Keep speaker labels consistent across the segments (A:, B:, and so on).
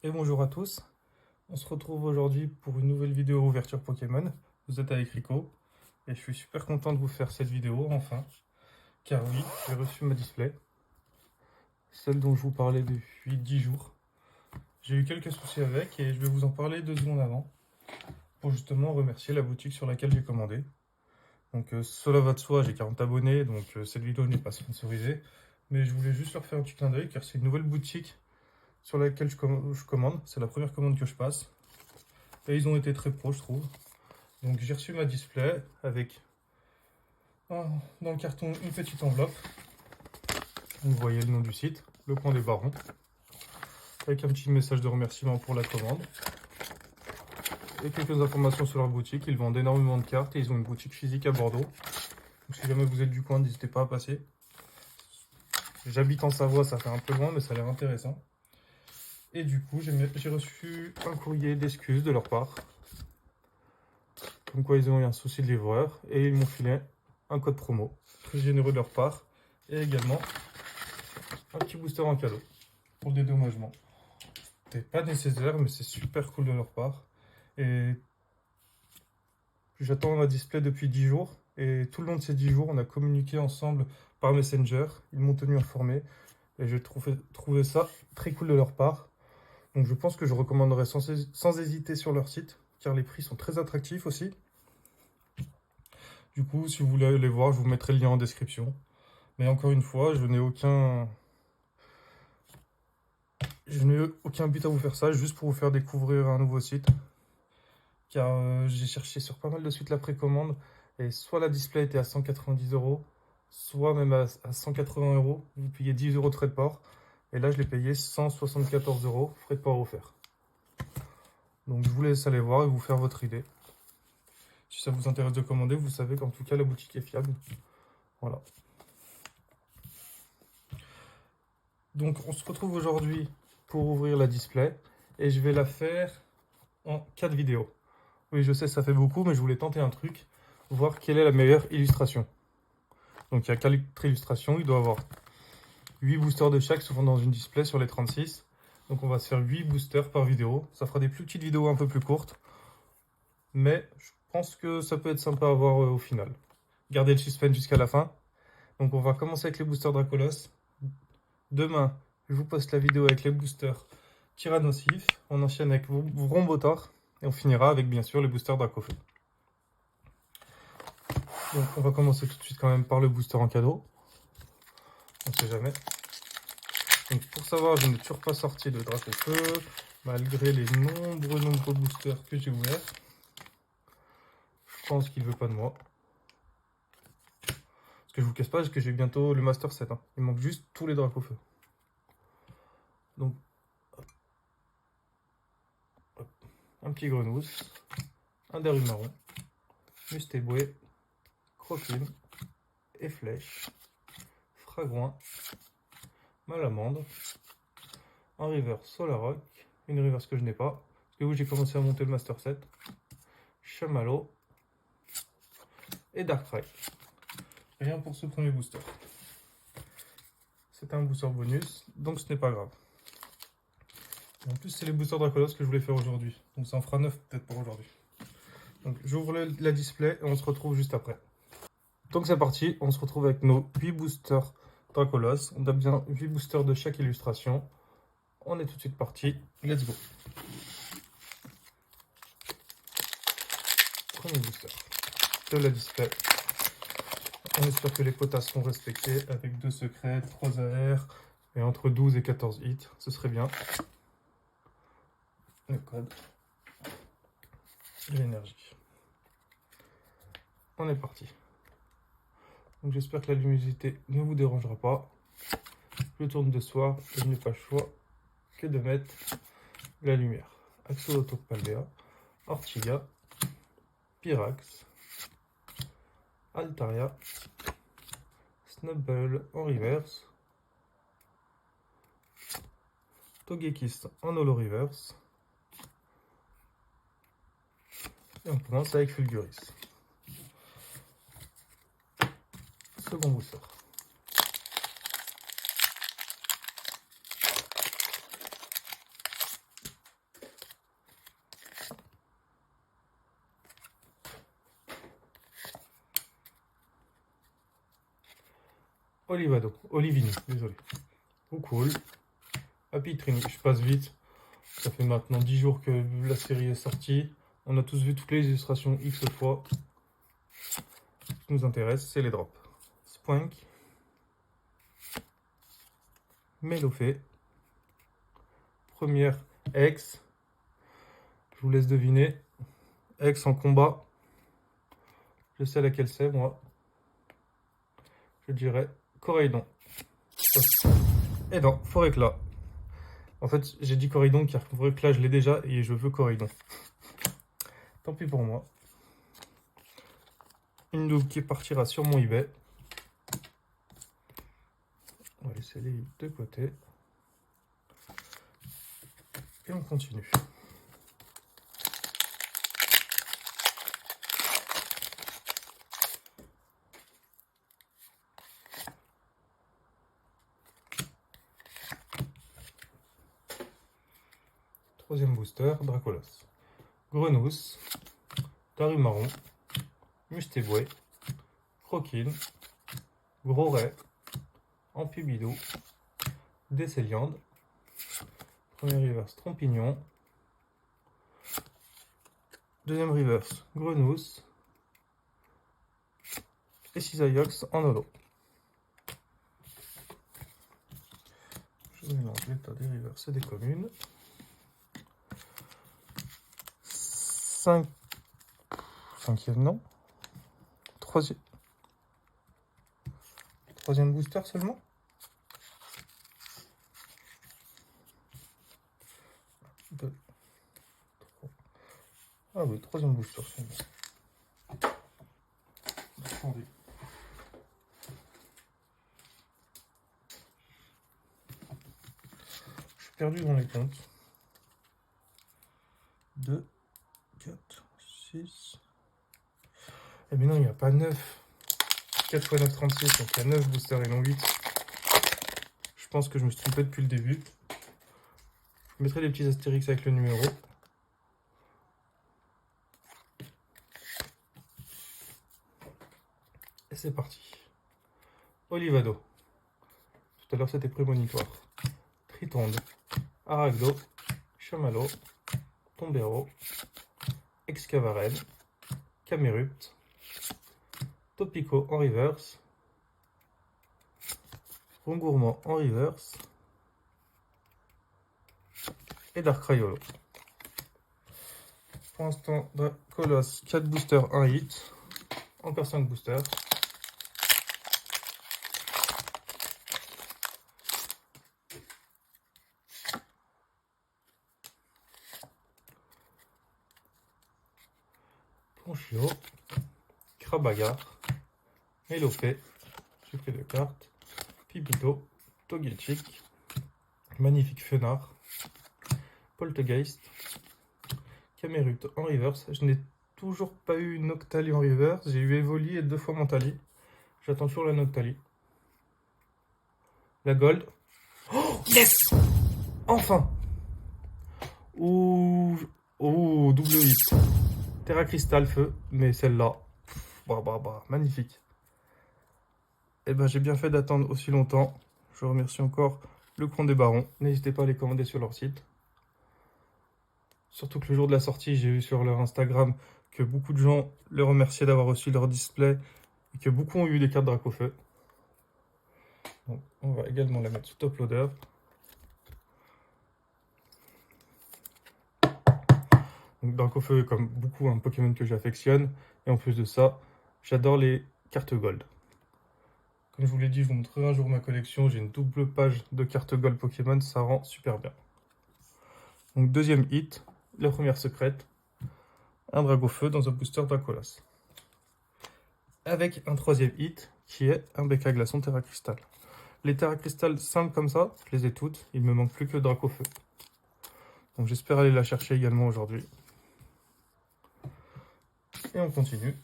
A: Et bonjour à tous, on se retrouve aujourd'hui pour une nouvelle vidéo ouverture Pokémon. Vous êtes avec Rico et je suis super content de vous faire cette vidéo enfin, car oui, j'ai reçu ma display, celle dont je vous parlais depuis 10 jours. J'ai eu quelques soucis avec et je vais vous en parler 2 secondes avant pour justement remercier la boutique sur laquelle j'ai commandé. Donc cela va de soi, j'ai 40 abonnés, donc cette vidéo n'est pas sponsorisée, mais je voulais juste leur faire un petit clin d'œil car c'est une nouvelle boutique sur laquelle je commande, c'est la première commande que je passe. Et ils ont été très pros, je trouve. Donc j'ai reçu ma display avec dans le carton une petite enveloppe. Vous voyez le nom du site, le coin des barons. Avec un petit message de remerciement pour la commande. Et quelques informations sur leur boutique. Ils vendent énormément de cartes et ils ont une boutique physique à Bordeaux. Donc si jamais vous êtes du coin, n'hésitez pas à passer. J'habite en Savoie, ça fait un peu loin, mais ça a l'air intéressant. Et du coup, j'ai reçu un courrier d'excuses de leur part. Comme quoi ils ont eu un souci de livreur et ils m'ont filé un code promo. Très généreux de leur part. Et également un petit booster en cadeau pour le dédommagement. C'était pas nécessaire, mais c'est super cool de leur part. Et j'attends ma display depuis 10 jours. Et tout le long de ces 10 jours, on a communiqué ensemble par Messenger. Ils m'ont tenu informé. Et j'ai trouvé ça très cool de leur part. Donc je pense que je recommanderais sans hésiter sur leur site, car les prix sont très attractifs aussi. Du coup, si vous voulez les voir, je vous mettrai le lien en description. Mais encore une fois, je n'ai aucun but à vous faire ça, juste pour vous faire découvrir un nouveau site. Car j'ai cherché sur pas mal de sites la précommande, et soit la display était à 190 euros, soit même à 180 euros. Vous payez 10 euros de frais de port. Et là, je l'ai payé 174 euros, frais de port offerts. Donc je vous laisse aller voir et vous faire votre idée. Si ça vous intéresse de commander, vous savez qu'en tout cas, la boutique est fiable. Voilà. Donc on se retrouve aujourd'hui pour ouvrir la display et je vais la faire en 4 vidéos. Oui, je sais, ça fait beaucoup, mais je voulais tenter un truc, voir quelle est la meilleure illustration. Donc il y a 4 illustrations, il doit y avoir 8 boosters de chaque, souvent dans une display sur les 36. Donc on va se faire 8 boosters par vidéo. Ça fera des plus petites vidéos un peu plus courtes, mais je pense que ça peut être sympa à voir au final. Gardez le suspense jusqu'à la fin. Donc on va commencer avec les boosters Dracolos. Demain, je vous poste la vidéo avec les boosters Tyrannosif. On enchaîne avec Vrombotor. Et on finira avec bien sûr les boosters Dracofeu. Donc on va commencer tout de suite quand même par le booster en cadeau. On sait jamais. Donc pour savoir, je n'ai toujours pas sorti de Dracofeu, malgré les nombreux boosters que j'ai ouverts. Je pense qu'il ne veut pas de moi. Ce que je vous casse pas, c'est que j'ai bientôt le Master 7. Hein. Il manque juste tous les Dracofeu. Donc un petit Grenousse, un Darumaron, Mustéboué, Croquine, Efflèche, Fragouin, Malamande, un reverse Solaroc, une reverse que je n'ai pas, parce que oui, j'ai commencé à monter le Master 7, Chamallow et Darkrai. Rien pour ce premier booster. C'est un booster bonus, donc ce n'est pas grave. Et en plus, c'est les boosters Dracolos que je voulais faire aujourd'hui, donc ça en fera 9 peut-être pour aujourd'hui. Donc j'ouvre la display et on se retrouve juste après. Donc c'est parti, on se retrouve avec nos 8 boosters Dracolos. On a bien 8 boosters de chaque illustration. On est tout de suite parti, let's go. Premier booster de la display. On espère que les quotas seront respectés avec 2 secrets, 3 AR et entre 12 et 14 hits, ce serait bien. Le code. L'énergie. On est parti. Donc j'espère que la luminosité ne vous dérangera pas. Je tourne de soir et je n'ai pas le choix que de mettre la lumière. Axolotl Paldea, Ortiga, Pyrax, Altaria, Snubbull en reverse, Togekiss en holo reverse, et on commence avec Fulguris. Second booster. Olivini, désolé. Ou cool. Happy Trini, je passe vite. Ça fait maintenant 10 jours que la série est sortie. On a tous vu toutes les illustrations X fois. Ce qui nous intéresse, c'est les drops. Spoink. Mélofée. Première X. Je vous laisse deviner. X en combat. Je sais laquelle c'est, moi. Je dirais Coraidon. Et non, Foréclat. En fait, j'ai dit Coraidon car Foréclat, je l'ai déjà et je veux Coraidon. Tant pis pour moi. Une double qui partira sur mon eBay. On va laisser les de côté. Et on continue. Troisième booster, Dracolas. Grenousse, Darumaron, Mustéboué, Croquine, Gros Ray, Ampubidou, Décéliande, premier reverse Trompignon, deuxième reverse Grenousse, et Cisaillux en holo. Je mélange l'état des reverses et des communes. 5e, non. Troisième booster seulement. Deux, trois. Ah oui, troisième booster seulement. Attendez. Je suis perdu dans les comptes. 2, 4, 6. Eh bien non, il n'y a pas 9. 4 x 9, 36, donc il y a 9 boosters et non 8. Je pense que je me suis trompé depuis le début. Je mettrai des petits astérix avec le numéro. Et c'est parti. Olivado. Tout à l'heure c'était prémonitoire. Tritonde. Aragdo. Chamallow. Tombero. Excavaren. Camerupt. Topico en reverse. Rongourmand en reverse. Et Dark Rayolo. Pour l'instant, Dracolas 4 boosters, 1 hit. Encore 5 boosters. Ponchio. Krabagar. Mélofée. Sucré de cartes. Pipito. Togilchik. Magnifique Fenard. Poltergeist. Camerupt en reverse. Je n'ai toujours pas eu Noctali en reverse. J'ai eu Evoli et 2 fois Mentali. J'attends toujours la Noctali. La Gold. Oh, yes! Enfin! Ouh, double hit. Terra Cristal Feu, mais celle-là, magnifique. Et ben j'ai bien fait d'attendre aussi longtemps. Je remercie encore le Coin des Barons. N'hésitez pas à les commander sur leur site. Surtout que le jour de la sortie, j'ai vu sur leur Instagram que beaucoup de gens les remerciaient d'avoir reçu leur display et que beaucoup ont eu des cartes Dracofeu. Donc, on va également la mettre sous top loader. Donc Dracofeu est comme beaucoup un Pokémon que j'affectionne. Et en plus de ça, j'adore les cartes Gold. Comme je vous l'ai dit, je vous montrerai un jour ma collection. J'ai une double page de cartes Gold Pokémon, ça rend super bien. Donc deuxième hit, la première secrète, un Dracofeu dans un booster Dracolas. Avec un troisième hit, qui est un BK Glaçon Terra Cristal. Les Terra Cristal simples comme ça, je les ai toutes. Il me manque plus que Dracofeu. Donc j'espère aller la chercher également aujourd'hui. Et on continue.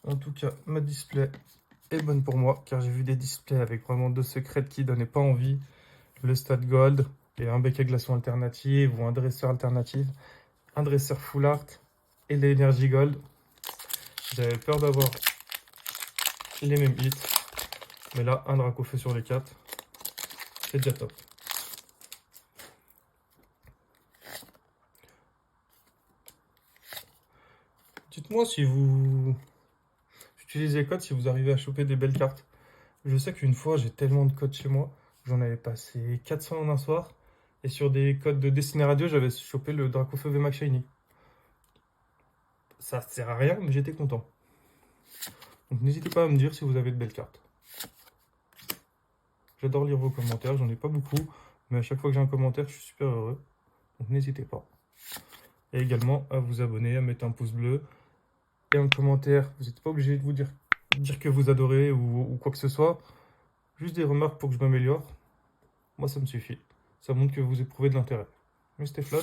A: En tout cas, ma display est bonne pour moi, car j'ai vu des displays avec vraiment 2 secrètes qui donnaient pas envie. Le Stade Gold et un BK Glaçon alternative ou un dresseur alternatif. Un dresseur Full Art et l'énergie Gold. J'avais peur d'avoir les mêmes hits. Mais là, un Dracofeu sur les 4, c'est déjà top. Dites-moi si vous utilisez les codes, si vous arrivez à choper des belles cartes. Je sais qu'une fois, j'ai tellement de codes chez moi. J'en avais passé 400 en un soir. Et sur des codes de Destiné Radio, j'avais chopé le Dracofeu VMAX Shiny. Ça sert à rien, mais j'étais content. Donc n'hésitez pas à me dire si vous avez de belles cartes. J'adore lire vos commentaires, j'en ai pas beaucoup. Mais à chaque fois que j'ai un commentaire, je suis super heureux. Donc n'hésitez pas. Et également à vous abonner, à mettre un pouce bleu. Et un commentaire. Vous n'êtes pas obligé de vous dire que vous adorez ou quoi que ce soit. Juste des remarques pour que je m'améliore. Moi, ça me suffit. Ça montre que vous éprouvez de l'intérêt. Mustaflot,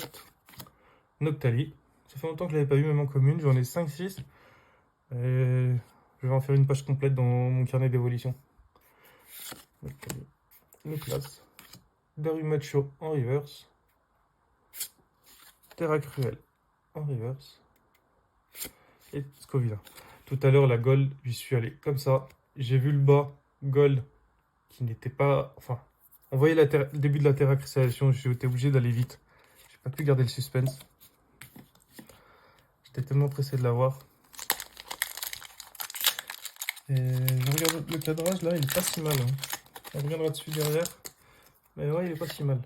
A: Noctali. Ça fait longtemps que je ne l'avais pas eu, même en commune. J'en ai 5-6. Et je vais en faire une page complète dans mon carnet d'évolution. Noctali. Noclas. Darumacho en reverse. Terra Cruel en reverse. Et Scovilla. Tout à l'heure, la Gold, j'y suis allé comme ça. J'ai vu le bas Gold qui n'était pas... Enfin, on voyait le début de la Terra Cristallisation. J'ai été obligé d'aller vite. J'ai pas pu garder le suspense. J'étais tellement pressé de l'avoir. Et je regarde le cadrage là, il est pas si mal. Hein. On reviendra dessus derrière. Mais ouais, il est pas si mal.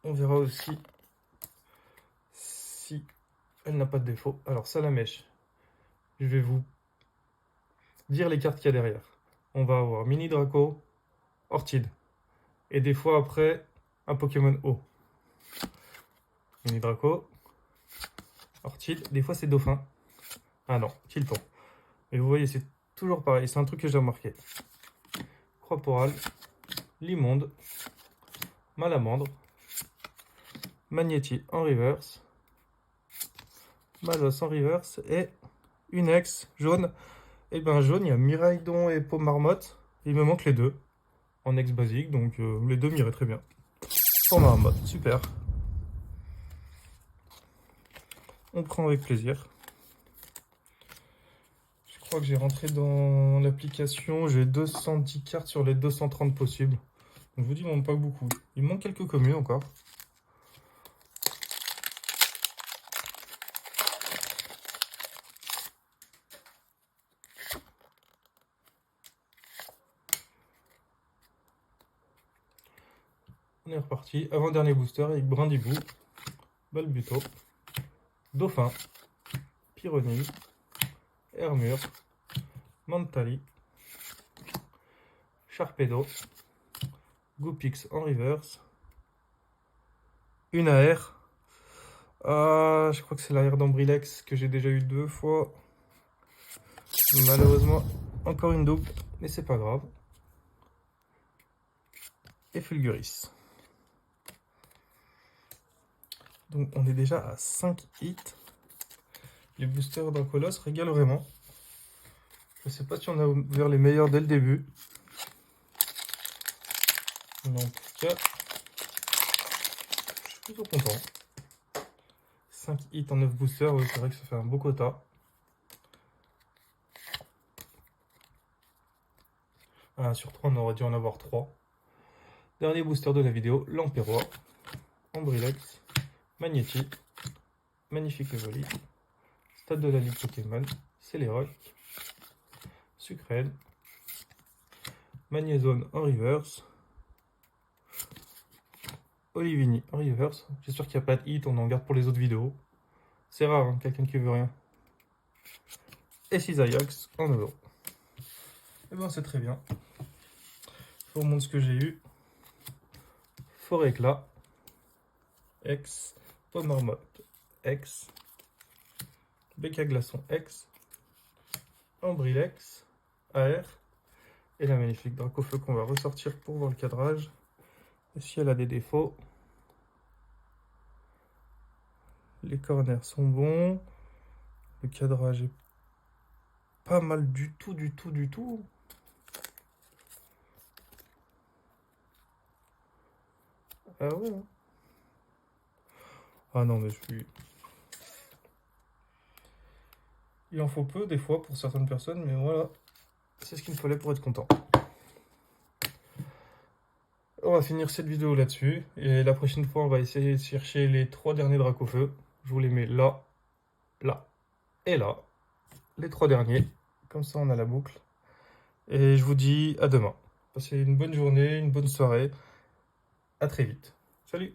A: On verra aussi si elle n'a pas de défaut. Alors, Salamèche. Je vais vous dire les cartes qu'il y a derrière. On va avoir Mini Draco, Orchid. Et des fois après, un Pokémon O. Mini Draco, Orchid. Des fois c'est Dauphin. Ah non, Kilton. Et vous voyez, c'est toujours pareil. C'est un truc que j'ai remarqué. Croix-Porale, Limonde, Malamandre, Magnéti en reverse, Malos en reverse et une ex jaune. Et ben jaune, il y a Miraidon et Pomarmotte. Il me manque les deux en ex basique, donc les deux m'iraient très bien. Pomarmotte, super. On prend avec plaisir. Je crois que j'ai rentré dans l'application, j'ai 210 cartes sur les 230 possibles. Donc je vous dis, il ne manque pas beaucoup. Il me manque quelques communes encore. On est reparti. Avant-dernier booster avec Brindibou, Balbuto, Dauphin, Pyronille, Hermure, Mantali, Sharpedo, Goopix en reverse, une AR. Je crois que c'est l'AR d'Ambrilex que j'ai déjà eu 2 fois. Malheureusement, encore une double, mais c'est pas grave. Et Fulguris. Donc on est déjà à 5 hits. Les boosters d'un colosse régalent vraiment. Je sais pas si on a ouvert les meilleurs dès le début. Mais en tout cas, je suis plutôt content. 5 hits en 9 boosters, oui, c'est vrai que ça fait un beau quota. Sur 3, on aurait dû en avoir 3. Dernier booster de la vidéo, Lamperois, Ambrilex, Magnéti, Magnifique Evoli, Stade de la Ligue Pokémon, Celeroc, Sucrède, Magnézone en reverse, Olivini en reverse. J'espère qu'il n'y a pas de hit, on en garde pour les autres vidéos. C'est rare, hein, quelqu'un qui veut rien. Et Cisaillux en euro. Et ben c'est très bien. Je vous remontre ce que j'ai eu. Forêt Éclat, X, Pomarmotte, X, Béca Glaçon, X, Ambrilex, AR, et la magnifique Dracofeu qu'on va ressortir pour voir le cadrage. Et si elle a des défauts, les corners sont bons, le cadrage est pas mal du tout, du tout, du tout. Ah ouais. Ah non, mais je suis... Il en faut peu des fois pour certaines personnes, mais voilà. C'est ce qu'il me fallait pour être content. On va finir cette vidéo là-dessus. Et la prochaine fois, on va essayer de chercher les 3 derniers Dracofeu. Je vous les mets là, là et là. Les 3 derniers. Comme ça, on a la boucle. Et je vous dis à demain. Passez une bonne journée, une bonne soirée. À très vite. Salut!